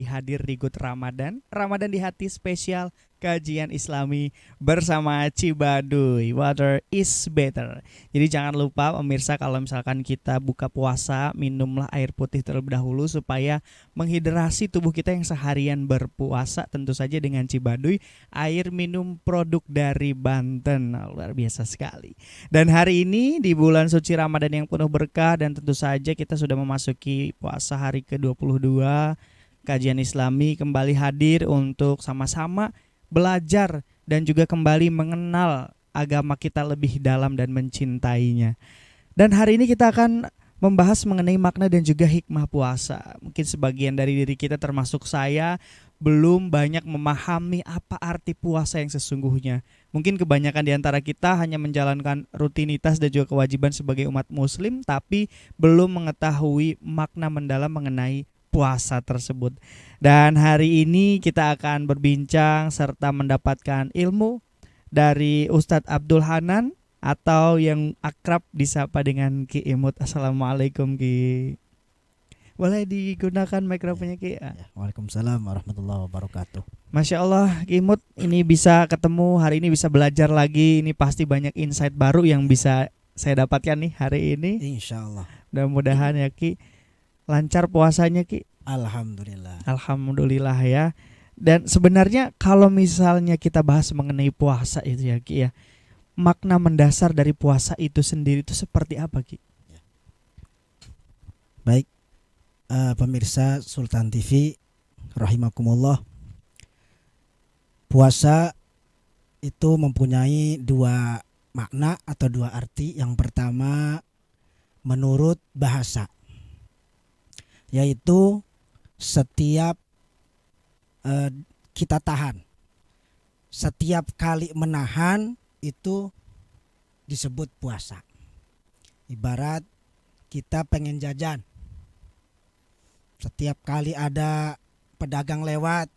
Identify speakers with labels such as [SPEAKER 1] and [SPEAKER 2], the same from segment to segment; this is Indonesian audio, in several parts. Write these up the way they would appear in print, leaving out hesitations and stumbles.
[SPEAKER 1] hadir di Good Ramadan, Ramadan di hati spesial kajian Islami bersama Cibaduy. Water is better. Jadi jangan lupa pemirsa, kalau misalkan kita buka puasa, minumlah air putih terlebih dahulu supaya menghidrasi tubuh kita yang seharian berpuasa, tentu saja dengan Cibaduy, air minum produk dari Banten. Nah, luar biasa sekali. Dan hari ini di bulan suci Ramadan yang penuh berkah, dan tentu saja kita sudah memasuki puasa hari ke-22, kajian Islami kembali hadir untuk sama-sama belajar dan juga kembali mengenal agama kita lebih dalam dan mencintainya. Dan hari ini kita akan membahas mengenai makna dan juga hikmah puasa. Mungkin sebagian dari diri kita termasuk saya belum banyak memahami apa arti puasa yang sesungguhnya. Mungkin kebanyakan di antara kita hanya menjalankan rutinitas dan juga kewajiban sebagai umat muslim, tapi belum mengetahui makna mendalam mengenai puasa tersebut. Dan hari ini kita akan berbincang serta mendapatkan ilmu dari Ustadz Abdul Hanan, atau yang akrab disapa dengan Ki Imut. Assalamualaikum Ki. Boleh digunakan mikrofonnya Ki?
[SPEAKER 2] Waalaikumsalam warahmatullahi wabarakatuh.
[SPEAKER 1] Masya Allah Ki Imut, ini bisa ketemu hari ini, bisa belajar lagi. Ini pasti banyak insight baru yang bisa saya dapatkan nih hari ini.
[SPEAKER 2] Insya Allah.
[SPEAKER 1] Mudah-mudahan ya Ki lancar puasanya Ki.
[SPEAKER 2] Alhamdulillah.
[SPEAKER 1] Alhamdulillah ya. Dan sebenarnya kalau misalnya kita bahas mengenai puasa itu ya Ki ya, makna mendasar dari puasa itu sendiri itu seperti apa Ki?
[SPEAKER 2] Baik, pemirsa Sultan TV rahimakumullah. Puasa itu mempunyai dua makna atau dua arti. Yang pertama menurut bahasa, yaitu setiap kita tahan, setiap kali menahan itu disebut puasa. Ibarat kita pengen jajan, setiap kali ada pedagang lewat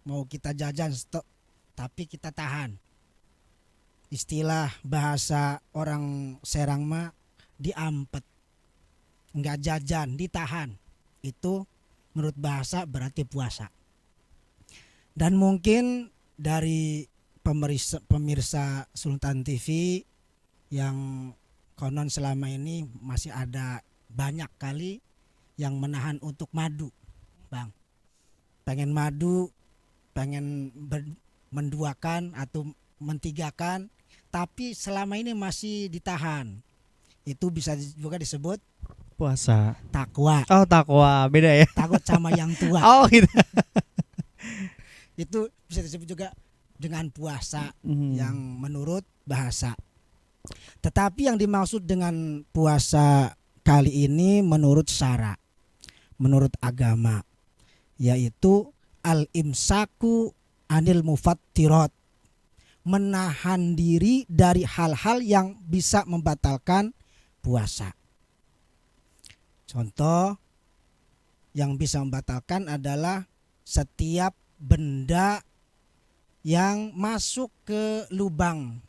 [SPEAKER 2] mau kita jajan stop, tapi kita tahan. Istilah bahasa orang Serang mah diampet, enggak jajan, ditahan. Itu menurut bahasa berarti puasa. Dan mungkin dari pemirsa Sultan TV yang konon selama ini masih ada banyak kali yang menahan untuk madu, Bang. Pengen madu, pengen menduakan atau mentigakan, tapi selama ini masih ditahan. Itu bisa juga disebut
[SPEAKER 1] puasa.
[SPEAKER 2] Takwa.
[SPEAKER 1] Oh, takwa, beda ya.
[SPEAKER 2] Takut sama yang tua.
[SPEAKER 1] Oh gitu.
[SPEAKER 2] Itu bisa disebut juga dengan puasa yang menurut bahasa. Tetapi yang dimaksud dengan puasa kali ini menurut syara, menurut agama, yaitu al-imsaku anil mufattirat, menahan diri dari hal-hal yang bisa membatalkan puasa. Contoh yang bisa membatalkan adalah setiap benda yang masuk ke lubang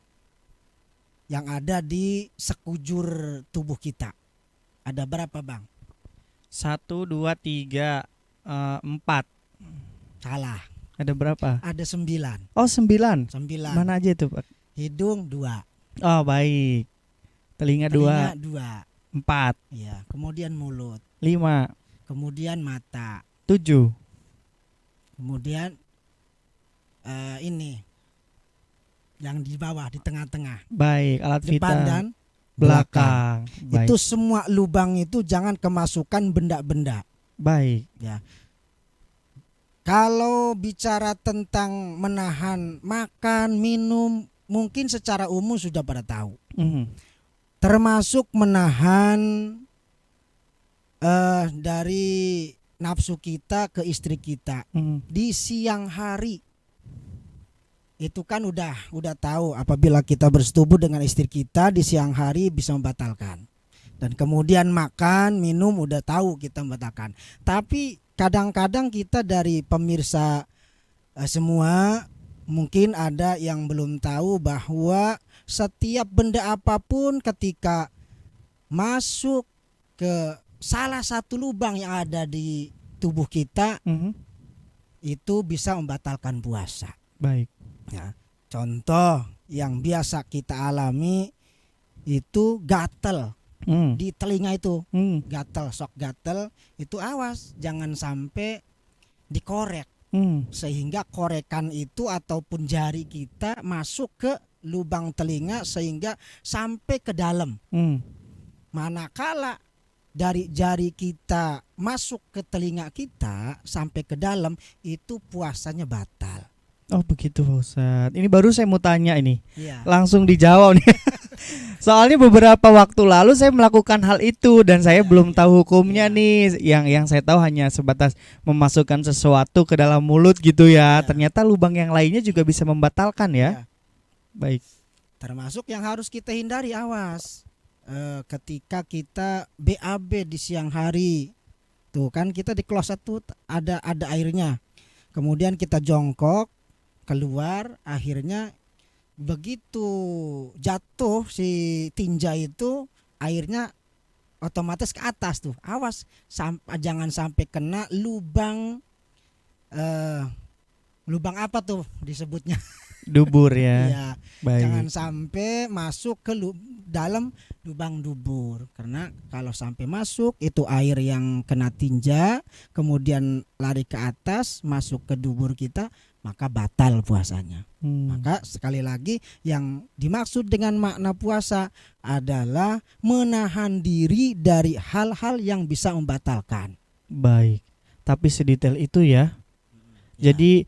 [SPEAKER 2] yang ada di sekujur tubuh kita. Ada berapa Bang?
[SPEAKER 1] 1, 2, 3, 4.
[SPEAKER 2] Salah.
[SPEAKER 1] Ada berapa?
[SPEAKER 2] Ada 9.
[SPEAKER 1] Oh 9.
[SPEAKER 2] 9.
[SPEAKER 1] Mana aja itu Pak?
[SPEAKER 2] Hidung 2.
[SPEAKER 1] Oh baik. Telinga 2. 4.
[SPEAKER 2] Ya, kemudian mulut
[SPEAKER 1] 5.
[SPEAKER 2] Kemudian mata
[SPEAKER 1] 7.
[SPEAKER 2] Kemudian ini yang di bawah, di tengah-tengah.
[SPEAKER 1] Baik, alat
[SPEAKER 2] Depan
[SPEAKER 1] vital
[SPEAKER 2] dan
[SPEAKER 1] belakang. Baik.
[SPEAKER 2] Itu semua lubang itu jangan kemasukan benda-benda.
[SPEAKER 1] Baik.
[SPEAKER 2] Ya. Kalau bicara tentang menahan makan, minum, mungkin secara umum sudah pada tahu. Termasuk menahan dari nafsu kita ke istri kita di siang hari. Itu kan udah tahu, apabila kita bersetubuh dengan istri kita di siang hari bisa membatalkan. Dan kemudian makan, minum udah tahu kita membatalkan. Tapi kadang-kadang kita dari pemirsa semua mungkin ada yang belum tahu bahwa setiap benda apapun ketika masuk ke salah satu lubang yang ada di tubuh kita itu bisa membatalkan puasa.
[SPEAKER 1] Baik.
[SPEAKER 2] Ya, contoh yang biasa kita alami itu gatel di telinga itu, gatel, sok gatel itu awas jangan sampai dikorek sehingga korekan itu ataupun jari kita masuk ke lubang telinga sehingga sampai ke dalam. Manakala dari jari kita masuk ke telinga kita sampai ke dalam, itu puasanya batal.
[SPEAKER 1] Oh begitu Pak Ustadz. Ini baru saya mau tanya ini.
[SPEAKER 2] Ya.
[SPEAKER 1] Langsung dijawab nih. Soalnya beberapa waktu lalu saya melakukan hal itu dan saya belum tahu hukumnya nih. Yang saya tahu hanya sebatas memasukkan sesuatu ke dalam mulut gitu ya. Ternyata lubang yang lainnya juga bisa membatalkan ya. Baik.
[SPEAKER 2] Termasuk yang harus kita hindari, awas. Ketika kita BAB di siang hari. Tuh kan kita di kloset tuh ada airnya. Kemudian kita jongkok keluar, akhirnya begitu jatuh si tinja itu airnya otomatis ke atas tuh. Awas jangan sampai kena lubang lubang apa tuh disebutnya?
[SPEAKER 1] Dubur ya.
[SPEAKER 2] Ya,
[SPEAKER 1] baik.
[SPEAKER 2] Jangan sampai masuk ke dalam lubang dubur, karena kalau sampai masuk itu air yang kena tinja kemudian lari ke atas masuk ke dubur kita, maka batal puasanya. Maka sekali lagi yang dimaksud dengan makna puasa adalah menahan diri dari hal-hal yang bisa membatalkan.
[SPEAKER 1] Baik. Tapi sedetail itu ya. Jadi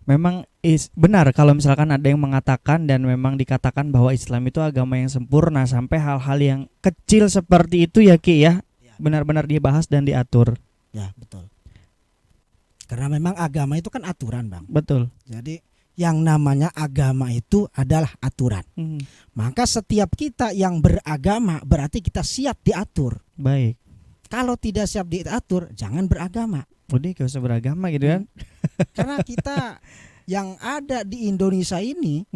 [SPEAKER 1] memang benar kalau misalkan ada yang mengatakan dan memang dikatakan bahwa Islam itu agama yang sempurna sampai hal-hal yang kecil seperti itu ya Ki ya. Benar-benar dibahas dan diatur.
[SPEAKER 2] Ya, betul. Karena memang agama itu kan aturan, Bang.
[SPEAKER 1] Betul.
[SPEAKER 2] Jadi yang namanya agama itu adalah aturan. Maka setiap kita yang beragama berarti kita siap diatur.
[SPEAKER 1] Baik.
[SPEAKER 2] Kalau tidak siap diatur, jangan beragama.
[SPEAKER 1] Udah gak usah beragama gitu kan.
[SPEAKER 2] Karena kita yang ada di Indonesia ini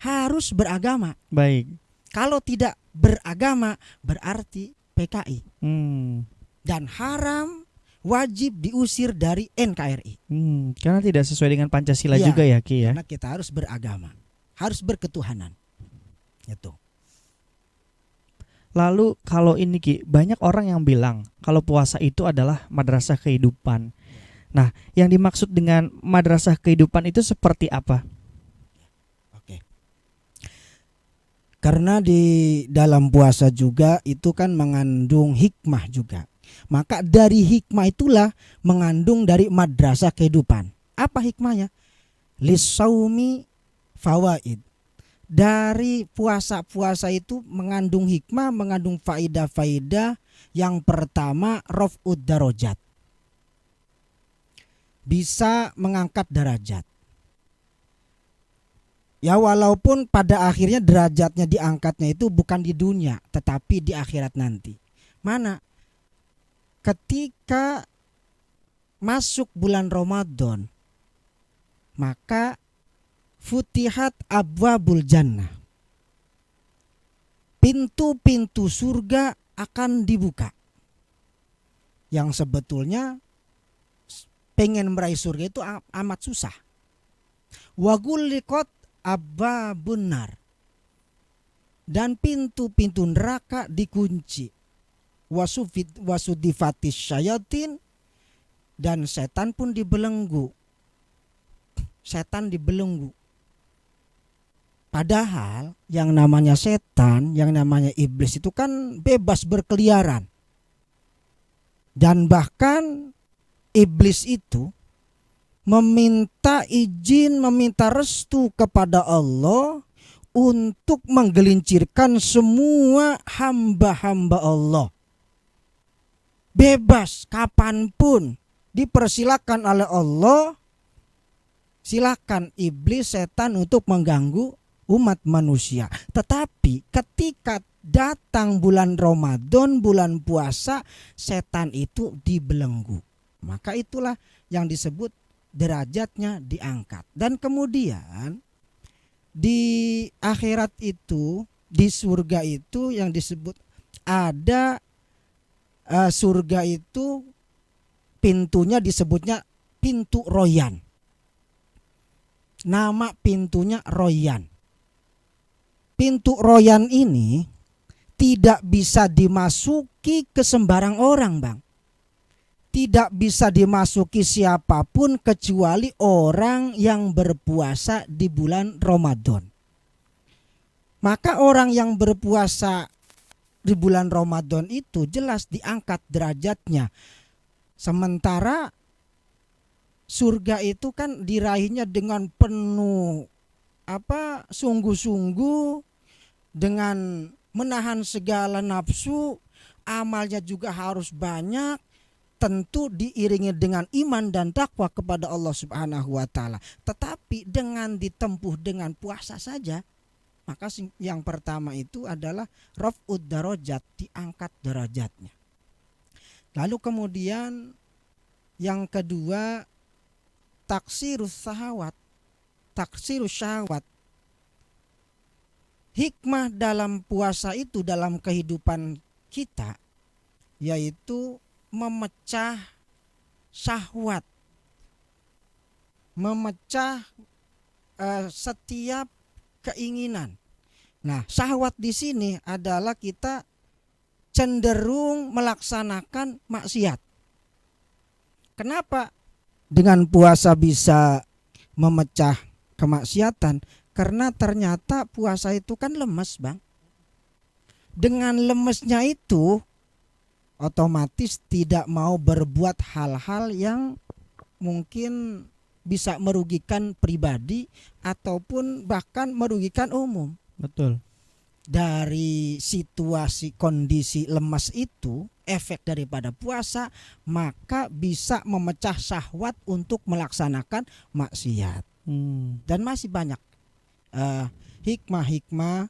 [SPEAKER 2] harus beragama.
[SPEAKER 1] Baik.
[SPEAKER 2] Kalau tidak beragama berarti PKI. Dan haram, wajib diusir dari NKRI.
[SPEAKER 1] Karena tidak sesuai dengan Pancasila juga ya Ki ya.
[SPEAKER 2] Karena kita harus beragama, harus berketuhanan. Itu.
[SPEAKER 1] Lalu kalau ini Ki, banyak orang yang bilang kalau puasa itu adalah madrasah kehidupan. Nah, yang dimaksud dengan madrasah kehidupan itu seperti apa?
[SPEAKER 2] Oke. Karena di dalam puasa juga itu kan mengandung hikmah juga. Maka dari hikmah itulah mengandung dari madrasah kehidupan. Apa hikmahnya? Lisaumi fawaid. Dari puasa-puasa itu mengandung hikmah, mengandung faidah-faidah. Yang pertama, raf'ud darajat. Bisa mengangkat derajat. Ya walaupun pada akhirnya derajatnya diangkatnya itu bukan di dunia, tetapi di akhirat nanti. Mana? Ketika masuk bulan Ramadan, maka futihat abwabul jannah. Pintu-pintu surga akan dibuka. Yang sebetulnya pengen meraih surga itu amat susah. Wagullikot abwabun nar. Dan pintu-pintu neraka dikunci. Wasudifatis syayatin. Dan setan pun dibelenggu. Setan dibelenggu. Padahal yang namanya setan, yang namanya iblis itu kan bebas berkeliaran. Dan bahkan iblis itu meminta izin, meminta restu kepada Allah untuk menggelincirkan semua hamba-hamba Allah. Bebas kapanpun, dipersilakan oleh Allah. Silakan iblis, setan untuk mengganggu umat manusia. Tetapi ketika datang bulan Ramadan, bulan puasa, setan itu dibelenggu. Maka itulah yang disebut derajatnya diangkat. Dan kemudian di akhirat itu, di surga itu yang disebut ada surga itu pintunya disebutnya pintu royan. Nama pintunya Royan. Pintu Royan ini tidak bisa dimasuki ke sembarang orang, Bang. Tidak bisa dimasuki siapapun kecuali orang yang berpuasa di bulan Ramadan. Maka orang yang berpuasa di bulan Ramadan itu jelas diangkat derajatnya. Sementara surga itu kan diraihnya dengan penuh sungguh-sungguh, dengan menahan segala nafsu, amalnya juga harus banyak, tentu diiringi dengan iman dan takwa kepada Allah Subhanahu wa taala. Tetapi dengan ditempuh dengan puasa saja, maka yang pertama itu adalah raf'ud darajat, diangkat derajatnya. Lalu kemudian yang kedua, taksirus syahwat. Hikmah dalam puasa itu dalam kehidupan kita yaitu memecah syahwat, memecah setiap keinginan. Nah, syahwat di sini adalah kita cenderung melaksanakan maksiat. Kenapa dengan puasa bisa memecah kemaksiatan? Karena ternyata puasa itu kan lemes, Bang. Dengan lemesnya itu otomatis tidak mau berbuat hal-hal yang mungkin bisa merugikan pribadi ataupun bahkan merugikan umum.
[SPEAKER 1] Betul.
[SPEAKER 2] Dari situasi kondisi lemas itu, efek daripada puasa, maka bisa memecah syahwat untuk melaksanakan maksiat. Dan masih banyak hikmah-hikmah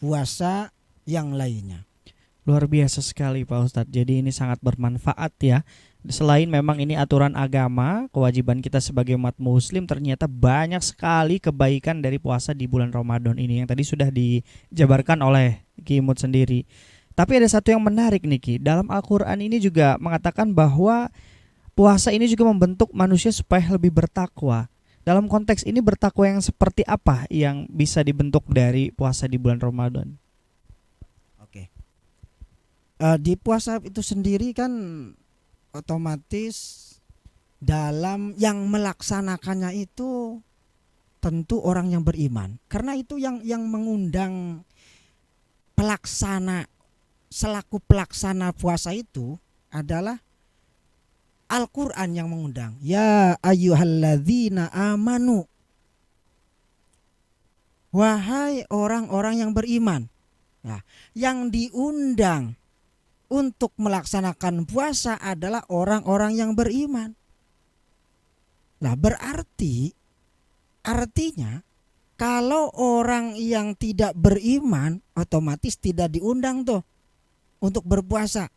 [SPEAKER 2] puasa yang lainnya.
[SPEAKER 1] Luar biasa sekali Pak Ustadz. Jadi ini sangat bermanfaat ya. Selain memang ini aturan agama, kewajiban kita sebagai umat muslim, ternyata banyak sekali kebaikan dari puasa di bulan Ramadan ini yang tadi sudah dijabarkan oleh Ki Imut sendiri. Tapi ada satu yang menarik nih Ki. Dalam Al-Quran ini juga mengatakan bahwa puasa ini juga membentuk manusia supaya lebih bertakwa. Dalam konteks ini bertakwa yang seperti apa yang bisa dibentuk dari puasa di bulan Ramadan?
[SPEAKER 2] Di puasa itu sendiri kan otomatis dalam yang melaksanakannya itu tentu orang yang beriman. Karena itu yang mengundang selaku pelaksana puasa itu adalah Al-Quran yang mengundang. Ya ayyuhalladzina amanu. Wahai orang-orang yang beriman. Nah, yang diundang untuk melaksanakan puasa adalah orang-orang yang beriman. Nah, artinya kalau orang yang tidak beriman otomatis tidak diundang tuh untuk berpuasa.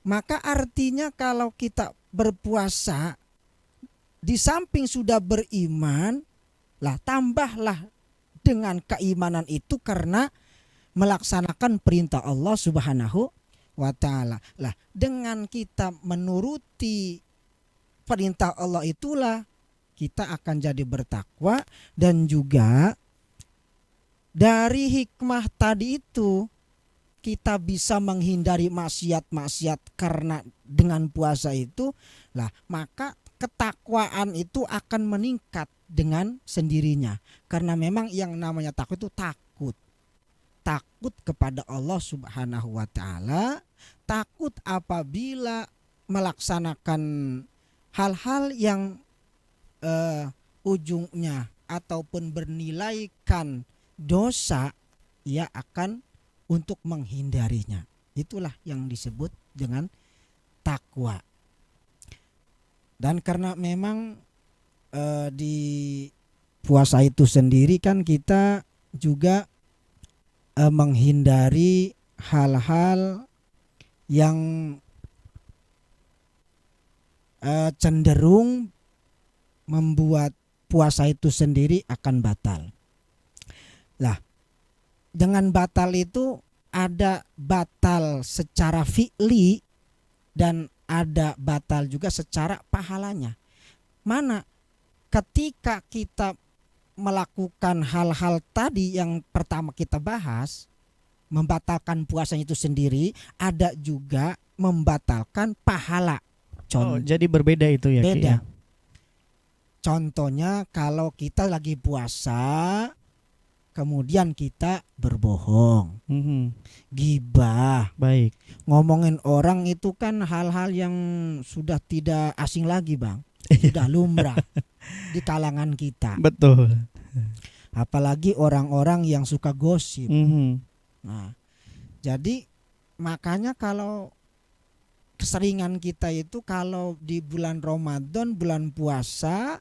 [SPEAKER 2] Maka artinya kalau kita berpuasa di samping sudah beriman, tambahlah dengan keimanan itu karena melaksanakan perintah Allah Subhanahu wa taala. Dengan kita menuruti perintah Allah itulah kita akan jadi bertakwa, dan juga dari hikmah tadi itu kita bisa menghindari maksiat-maksiat karena dengan puasa itu maka ketakwaan itu akan meningkat dengan sendirinya. Karena memang yang namanya takut itu takut kepada Allah Subhanahu wa taala, takut apabila melaksanakan hal-hal yang ujungnya ataupun bernilaikan dosa, ia akan untuk menghindarinya. Itulah yang disebut dengan takwa. Dan karena memang di puasa itu sendiri kan kita juga menghindari hal-hal yang cenderung membuat puasa itu sendiri akan batal. Dengan batal itu ada batal secara fi'li dan ada batal juga secara pahalanya. Mana ketika kita melakukan hal-hal tadi yang pertama kita bahas, membatalkan puasanya itu sendiri, ada juga membatalkan pahala.
[SPEAKER 1] Jadi berbeda itu ya, Ki,
[SPEAKER 2] Beda.
[SPEAKER 1] ya?
[SPEAKER 2] Contohnya kalau kita lagi puasa, kemudian kita berbohong, gibah,
[SPEAKER 1] Baik.
[SPEAKER 2] ngomongin orang itu kan hal-hal yang sudah tidak asing lagi, Bang. Sudah lumrah di kalangan kita.
[SPEAKER 1] Betul.
[SPEAKER 2] Apalagi orang-orang yang suka gosip. Nah, jadi makanya kalau keseringan kita itu kalau di bulan Ramadan, bulan puasa,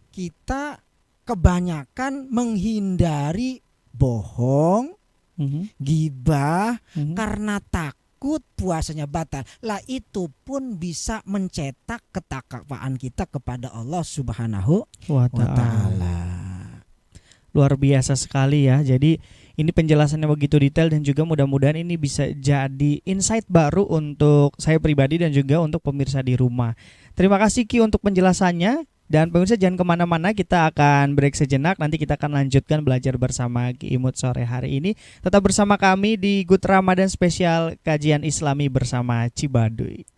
[SPEAKER 2] kita kebanyakan menghindari bohong, gibah, karena takut puasanya batal. Lah itu pun bisa mencetak ketakwaan kita kepada Allah Subhanahu
[SPEAKER 1] wa
[SPEAKER 2] Ta'ala.
[SPEAKER 1] Luar biasa sekali ya. Jadi ini penjelasannya begitu detail dan juga mudah-mudahan ini bisa jadi insight baru untuk saya pribadi dan juga untuk pemirsa di rumah. Terima kasih Ki untuk penjelasannya. Dan pemirsa jangan kemana-mana, kita akan break sejenak. Nanti kita akan lanjutkan belajar bersama Ki Imut sore hari ini. Tetap bersama kami di Good Ramadan Spesial Kajian Islami bersama Cibaduy.